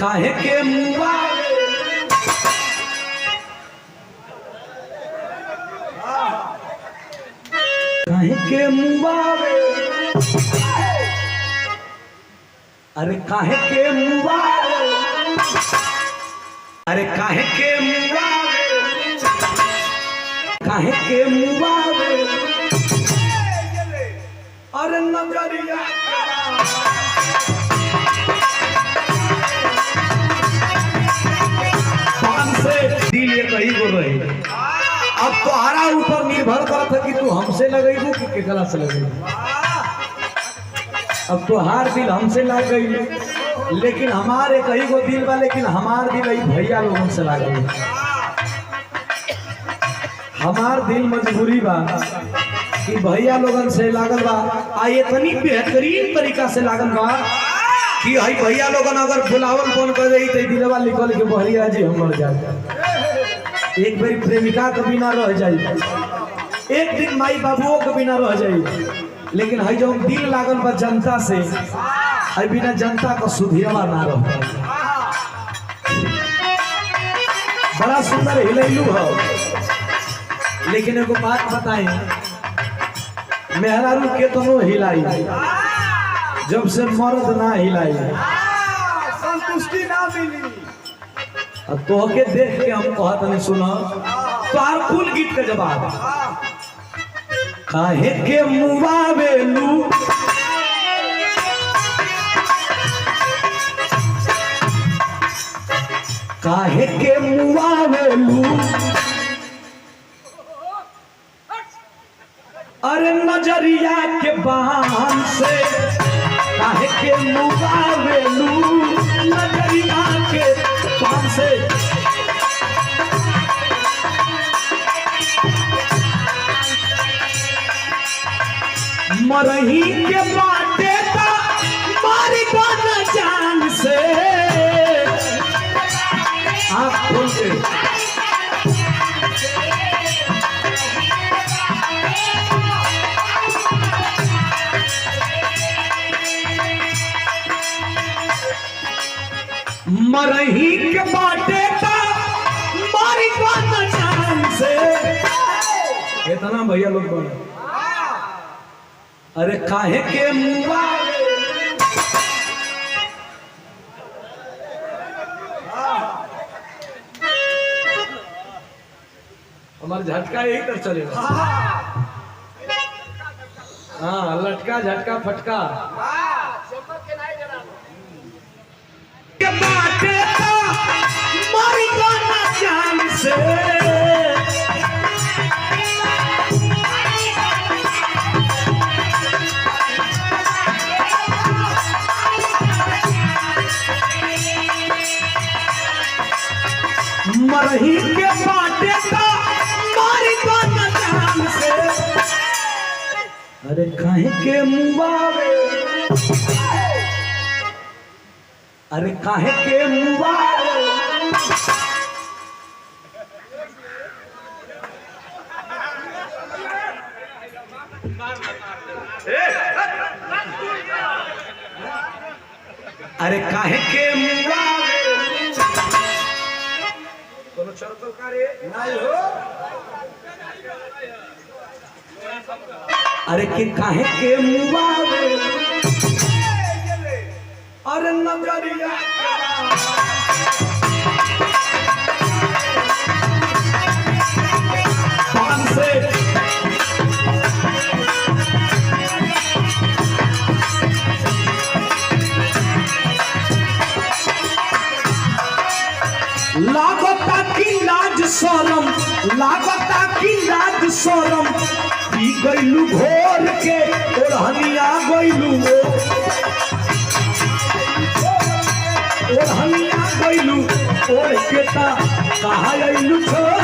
काहे के मुआ काहे के मुआ अरे काहे के मुआ अरे काहे के मुआ काहे के मुआ अरे नजरिया दिल ये कही गो रही। अब तुम्हारा ऊपर निर्भर करत है कि तू हमसे लगेगू कि केकरा से लगेगू। अब तुहार दिल हमसे लग गई, लेकिन हमारे कहीं गो दिल बा, लेकिन हमार दिल भैया लोगों से लग गई। हमार दिल मजबूरी बा कि भैया लोगन से लागल बा, आ इतनी बेहतरीन तरीका से लागल बा कि हई भैया लोगन अगर बुलावल फोन कर रही तो दिलवा लिखल के बहरिया जी हम मर जाए, एक बार प्रेमिका के बिना रह जाए, एक दिन माई बाबुओं के बिना रह जाए। लेकिन हई जो दिल लागल बा जनता से, हई बिना जनता का सुधिरवा ना रह। बड़ा सुंदर हिलैलू है, लेकिन एगो बात बताई, मेहरारू के तो हिलाई जब से मर्द ना हिलाई संतुष्टि ना मिली। तो के देख के हम कहत नहीं सुना तो आर कुल गीत के जवाब काहे के मुआ बेलू काहे के मुआ बेलू अरे नजरिया के बान से काहे के मुआ बेलू नजरिया के बान से मरही के बाटे ता मारी गाना जान से आप खोल के मरही के बाटे ता मारी गाना जान से इतना भैया लोग बोले। अरे काहे के मुआ हमारा झटका यही तर चलेगा। हाँ लटका झटका फटका के बाटे तो मारी गाना जान से मरही के बाटे तो मारी गाना जान से। अरे काहे के मुआ अरे काहे के मुआ अरे काहे के मुआ अरे के काहे के मुआ अरे नजरिया पान से लागता की लाज शरम लागता की लाज शरम पी गईलू घोर के ओढ़निया गईलू ओढ़निया गईलू ओढ़ के ता कहा गईलू छोड़